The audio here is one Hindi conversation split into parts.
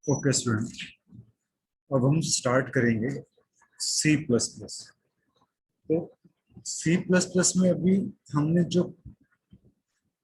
ओके स्टूडेंट, अब हम स्टार्ट करेंगे सी प्लस प्लस। तो सी प्लस प्लस में अभी हमने जो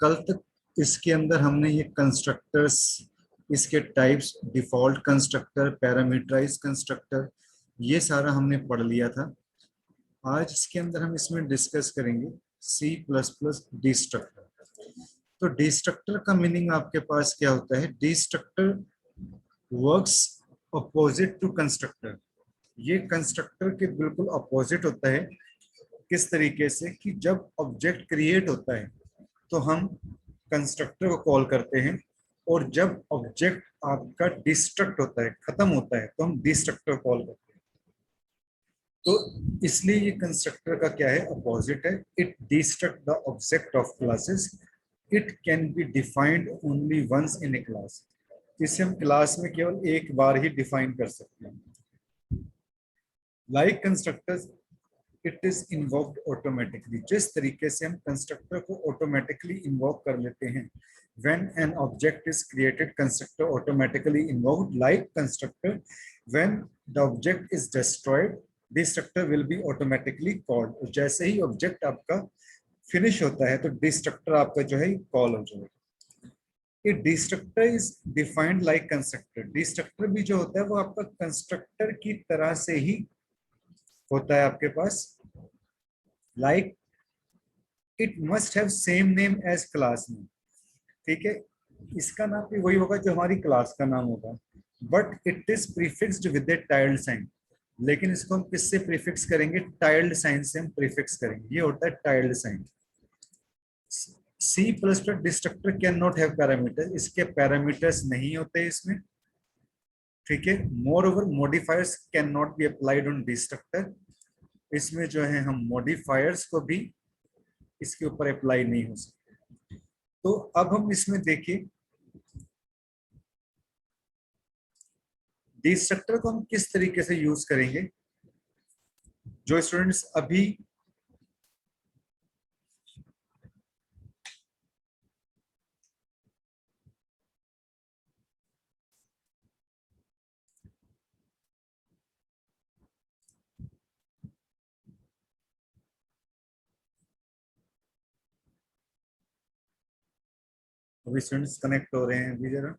कल तक इसके अंदर हमने ये कंस्ट्रक्टर्स, इसके types, default constructor, parameterise constructor, ये सारा हमने पढ़ लिया था। आज इसके अंदर हम इसमें डिस्कस करेंगे सी प्लस प्लस डिस्ट्रक्टर। तो डिस्ट्रक्टर का मीनिंग आपके पास क्या होता है? Destructor works opposite to constructor. ये कंस्ट्रक्टर के बिल्कुल अपोजिट होता है। किस तरीके से कि जब ऑब्जेक्ट क्रिएट होता है तो हम कंस्ट्रक्टर को कॉल करते हैं, और जब ऑब्जेक्ट आपका डिस्ट्रक्ट होता है, खत्म होता है, तो हम डिस्ट्रक्टर कॉल करते हैं। तो इसलिए ये कंस्ट्रक्टर का क्या है? अपोजिट है। It destruct the object of classes. It can be defined only once in a class. इसे हम क्लास में केवल एक बार ही डिफाइन कर सकते हैं। Like constructors it is invoked automatically. जिस तरीके से हम कंस्ट्रक्टर को ऑटोमेटिकली इन्वोक कर लेते हैं, when an object is created, constructor automatically invoked. Like constructor, when the object is destroyed, destructor will be automatically called. और जैसे ही ऑब्जेक्ट आपका फिनिश होता है तो डिस्ट्रक्टर आपका जो है कॉल हो जाएगा। ये destructor is defined like constructor. Destructor भी जो होता है वो आपका कंस्ट्रक्टर की तरह से ही होता है आपके पास। Like it must have same name as class name. ठीक है, इसका नाम भी वही होगा जो हमारी क्लास का नाम होगा, but it is prefixed with a tilde sign. लेकिन इसको हम किससे प्रीफिक्स करेंगे? टाइल्ड साइन से हम प्रीफिक्स करेंगे। ये होता है tilde sign. C plus plus destructor can not have parameter. इसके पैरामीटर्स नहीं होते इसमें। ठीक है, moreover modifiers can not be applied on destructor. इसमें जो है हम मॉडिफायर्स को भी इसके ऊपर अप्लाई नहीं हो सकते। तो अब हम इसमें देखिए डिस्ट्रक्टर को हम किस तरीके से यूज करेंगे। जो स्टूडेंट्स अभी अभी स्टूडेंट्स कनेक्ट हो रहे हैं अभी जरा।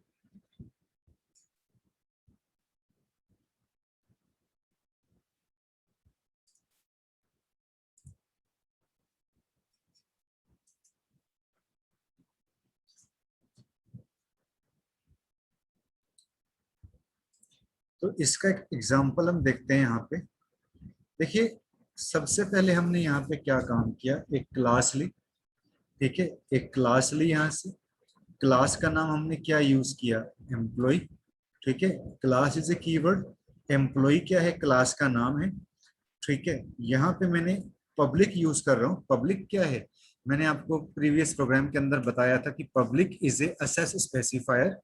तो इसका एक एग्जांपल हम देखते हैं यहाँ पे। देखिए, सबसे पहले हमने यहाँ पे क्या काम किया? एक क्लास ली। ठीक है, एक क्लास ली। यहाँ से क्लास का नाम हमने क्या यूज किया? एम्प्लॉय। ठीक है, class is a keyword. Employ क्या है? क्लास का नाम है। ठीक है, यहाँ पे मैंने पब्लिक यूज कर रहा हूँ। पब्लिक क्या है? मैंने आपको प्रीवियस प्रोग्राम के अंदर बताया था कि public is a assess specifier,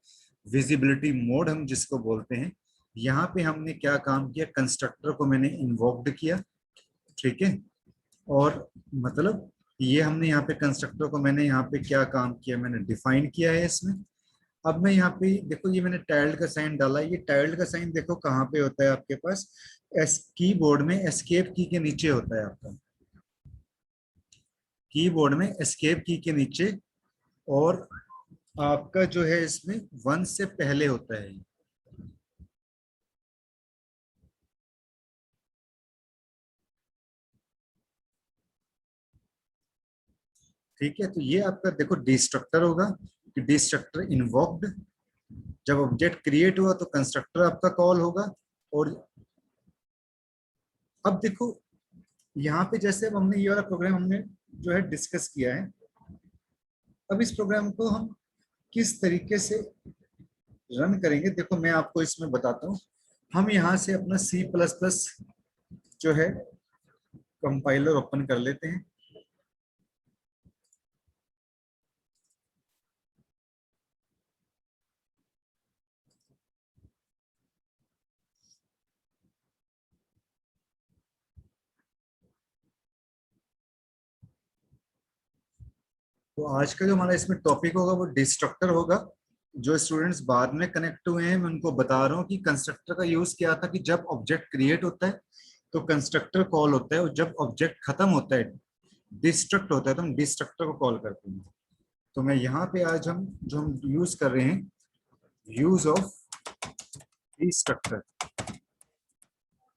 visibility mode हम जिसको बोलते हैं। यहाँ पे हमने क्या काम किया? कंस्ट्रक्टर को मैंने इन्वोक्ड किया। ठीक है, और मतलब ये हमने यहाँ पे कंस्ट्रक्टर को मैंने यहाँ पे क्या काम किया? मैंने डिफाइन किया है इसमें। अब मैं यहाँ पे देखो, ये मैंने टाइल्ड का साइन डाला। ये टाइल्ड का साइन देखो कहाँ पे होता है आपके पास? एस कीबोर्ड में एस्केप की के नीचे होता है आपका। कीबोर्ड में एस्केप की के नीचे, और आपका जो है इसमें वन से पहले होता है। ठीक है, तो ये आपका देखो डिस्ट्रक्टर होगा कि डिस्ट्रक्टर इन्वोक्ड। जब ऑब्जेक्ट क्रिएट हुआ तो कंस्ट्रक्टर आपका कॉल होगा। और अब देखो यहाँ पे जैसे अब हमने ये वाला प्रोग्राम हमने जो है डिस्कस किया है। अब इस प्रोग्राम को हम किस तरीके से रन करेंगे, देखो मैं आपको इसमें बताता हूँ। हम यहाँ से अपना सी प्लस प्लस जो है कंपाइलर ओपन कर लेते हैं। तो आज का जो हमारा इसमें टॉपिक होगा वो डिस्ट्रक्टर होगा। जो स्टूडेंट्स बाद में कनेक्ट हुए हैं मैं उनको बता रहा हूँ कि कंस्ट्रक्टर का यूज किया था कि जब ऑब्जेक्ट क्रिएट होता है तो कंस्ट्रक्टर कॉल होता है, और जब ऑब्जेक्ट खत्म होता है, डिस्ट्रक्ट होता है, तो हम डिस्ट्रक्टर को कॉल करते हैं। तो मैं यहाँ पे आज हम यूज कर रहे हैं use of destructor,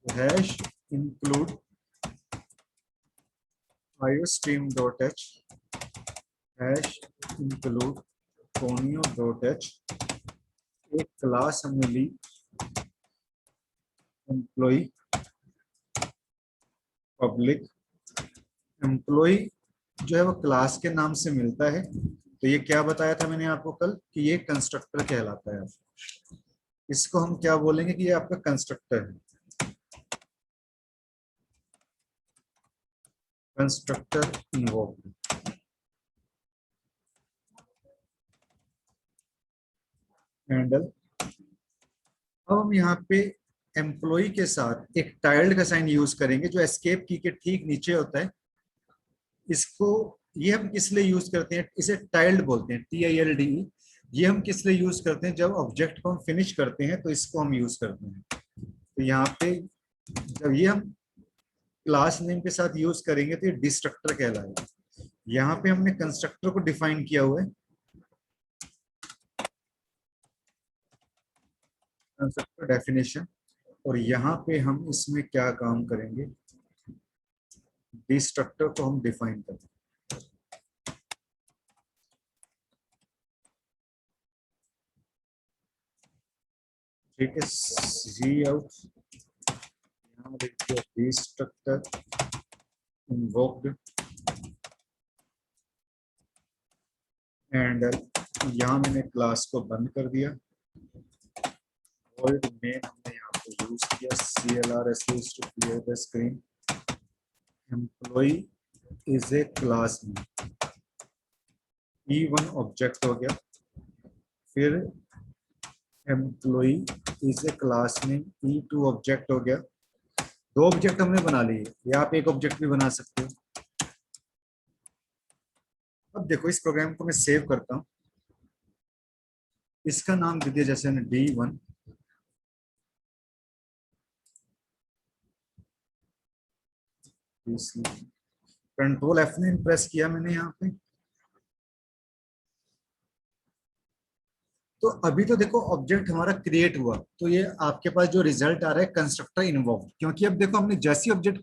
hash include iostream.h, hash include conio.h। एक क्लास हमने ली एम्प्लॉय पब्लिक, एम्प्लॉय जो है वो क्लास के नाम से मिलता है। तो ये क्या बताया था मैंने आपको कल कि ये कंस्ट्रक्टर कहलाता है। इसको हम क्या बोलेंगे कि ये आपका कंस्ट्रक्टर है, कंस्ट्रक्टर इन्वोक्ड। हैंडल। अब हम यहाँ पे एम्प्लॉय के साथ एक टाइल्ड का साइन यूज करेंगे जो एस्केप की के ठीक नीचे होता है। इसको ये हम किस लिए यूज करते हैं, इसे टाइल्ड बोलते हैं, TILDE। ये हम किस लिए यूज करते हैं, जब ऑब्जेक्ट को हम फिनिश करते हैं तो इसको हम यूज करते हैं। तो यहाँ पे जब ये हम क्लास नेम के साथ यूज करेंगे तो ये डिस्ट्रक्टर कहलाएगा। यहाँ पे हमने कंस्ट्रक्टर को डिफाइन किया हुआ है, कंस्ट्रक्टर डेफिनेशन। और यहाँ पे हम इसमें क्या काम करेंगे, डिस्ट्रक्टर को हम डिफाइन करेंगे। ठीक है, सी आउट, यहाँ देखिए डिस्ट्रक्टर इन्वोक्ड एंड यहाँ मैंने क्लास को बंद कर दिया। void main हमने यहाँ पे यूज किया, CLR is used to clear the screen। employee is a class name, E1 object हो गया। फिर employee is a class name, E2 object हो गया। दो ऑब्जेक्ट हमने बना लिए, या आप एक ऑब्जेक्ट भी बना सकते हो। अब देखो इस प्रोग्राम को मैं सेव करता हूँ, इसका नाम दे दिया जैसे मैंने D1। कंट्रोल F9 प्रेस किया मैंने यहाँ पे। तो अभी तो देखो ऑब्जेक्ट हमारा क्रिएट हुआ, तो ये आपके पास जो रिजल्ट आ रहा है कंस्ट्रक्टर इन्वॉल्व, क्योंकि अब देखो हमने जैसी ऑब्जेक्ट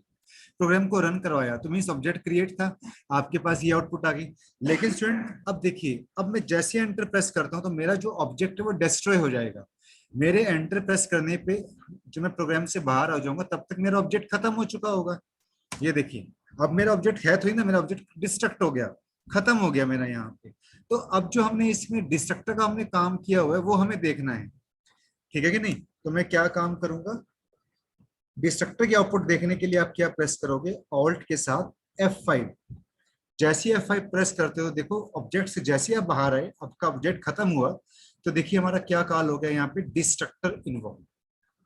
प्रोग्राम को रन करवाया तो मीन्स ऑब्जेक्ट क्रिएट था, आपके पास ये आउटपुट आ गई। लेकिन स्टूडेंट अब देखिए, अब मैं जैसे एंटर प्रेस करता हूँ तो मेरा जो ऑब्जेक्ट है वो डिस्ट्रॉय हो जाएगा। मेरे एंटर प्रेस करने पे जब मैं प्रोग्राम से बाहर आ जाऊंगा तब तक मेरा ऑब्जेक्ट खत्म हो चुका होगा। ये देखिए, अब मेरा ऑब्जेक्ट है तो ही ना, मेरा ऑब्जेक्ट डिस्ट्रक्ट हो गया, खत्म हो गया मेरा यहाँ पे। तो अब जो हमने इसमें डिस्ट्रक्टर का हमने काम किया हुआ है वो हमें देखना है, ठीक है कि नहीं। तो मैं क्या काम करूंगा, डिस्ट्रक्टर की आउटपुट देखने के लिए आप क्या प्रेस करोगे, ऑल्ट के साथ F5। जैसे ही F5 प्रेस करते हो देखो ऑब्जेक्ट से जैसे आप बाहर आए, आपका ऑब्जेक्ट खत्म हुआ, तो देखिए हमारा क्या कॉल हो गया यहाँ पे, डिस्ट्रक्टर इन्वॉल्व।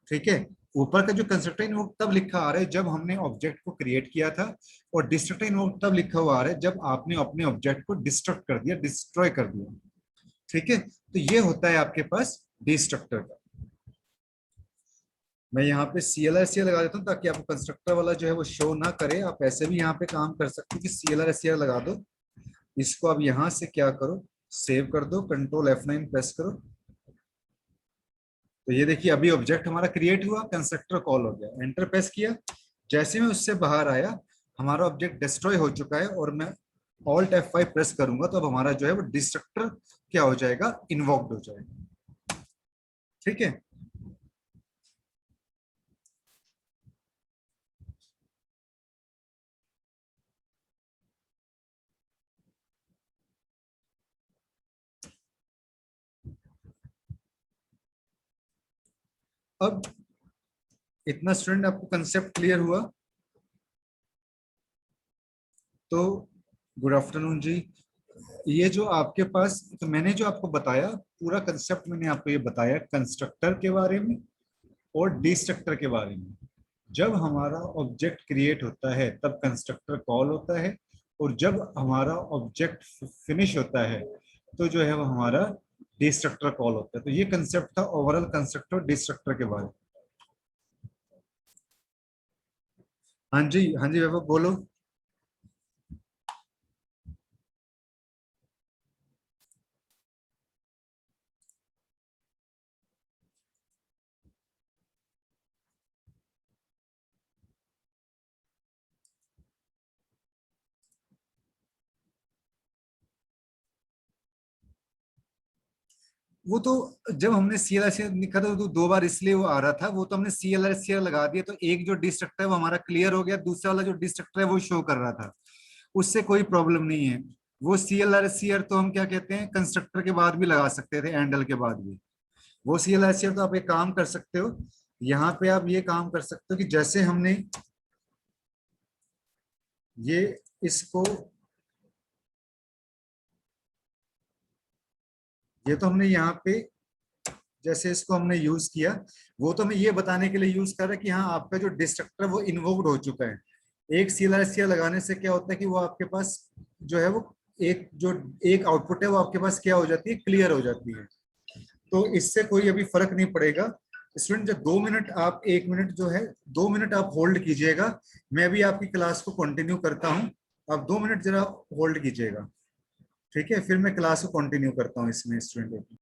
ठीक है, ऊपर का जो कंस्ट्रक्टर इन्वोक तब लिखा आ रहा है जब हमने ऑब्जेक्ट को क्रिएट किया था, और डिस्ट्रक्टर इन्वोक तब लिखा हुआ आ रहा है जब आपने अपने ऑब्जेक्ट को डिस्ट्रक्ट कर दिया, डिस्ट्रॉय कर दिया। ठीक है, तो ये होता है आपके पास डिस्ट्रक्टर का। मैं यहाँ पे CLR लगा देता हूँ ताकि आपको कंस्ट्रक्टर वाला जो है वो शो ना करे। आप ऐसे भी यहाँ पे काम कर सकते हो कि CLR लगा दो, इसको अब यहाँ से क्या करो, सेव कर दो, कंट्रोल F9 प्रेस करो। तो ये देखिए अभी ऑब्जेक्ट हमारा क्रिएट हुआ, कंस्ट्रक्टर कॉल हो गया, एंटर प्रेस किया, जैसे मैं उससे बाहर आया हमारा ऑब्जेक्ट डिस्ट्रॉय हो चुका है, और मैं ऑल्ट F5 प्रेस करूंगा तो अब हमारा जो है वो डिस्ट्रक्टर क्या हो जाएगा, इन्वोक्ड हो जाएगा। ठीक है, अब इतना स्टूडेंट आपको कंसेप्ट क्लियर हुआ, तो गुड आफ्टरनून जी। ये जो आपके पास, तो मैंने जो आपको बताया पूरा कंसेप्ट मैंने आपको ये बताया कंस्ट्रक्टर के बारे में और डिस्ट्रक्टर के बारे में। जब हमारा ऑब्जेक्ट क्रिएट होता है तब कंस्ट्रक्टर कॉल होता है, और जब हमारा ऑब्जेक्ट फिनिश होता है तो जो है वो हमारा डिस्ट्रक्टर कॉल होता है। तो ये कंसेप्ट था ओवरऑल कंस्ट्रक्टर डिस्ट्रक्टर के बारे में। हाँ जी वैभव बोलो। वो तो जब हमने CLR लिखा था तो 2 बार इसलिए वो आ रहा था, वो तो हमने CLR लगा दिया तो एक जो डिस्ट्रक्टर है वो हमारा क्लियर हो गया, दूसरा वाला जो डिस्ट्रक्टर है वो शो कर रहा था, उससे कोई प्रॉब्लम नहीं है। वो CLR तो हम क्या कहते हैं कंस्ट्रक्टर के बाद भी लगा सकते थे, एंडल के बाद भी। वो CLR तो आप एक काम कर सकते हो, यहाँ पे आप ये काम कर सकते हो कि जैसे हमने ये इसको, ये तो हमने यहाँ पे जैसे इसको हमने यूज किया, वो तो हमें ये बताने के लिए यूज कर रहा है कि हाँ आपका जो डिस्ट्रक्टर वो इन्वोक्ड हो चुका है। एक CLR लगाने से क्या होता है कि वो आपके पास जो है वो एक जो एक आउटपुट है वो आपके पास क्या हो जाती है, क्लियर हो जाती है। तो इससे कोई अभी फर्क नहीं पड़ेगा। स्टूडेंट जो 2 मिनट आप 1 मिनट जो है 2 मिनट आप होल्ड कीजिएगा, मैं अभी आपकी क्लास को कंटिन्यू करता हूँ। आप 2 मिनट जरा होल्ड कीजिएगा, ठीक है, फिर मैं क्लास को कंटिन्यू करता हूँ इसमें स्टूडेंट।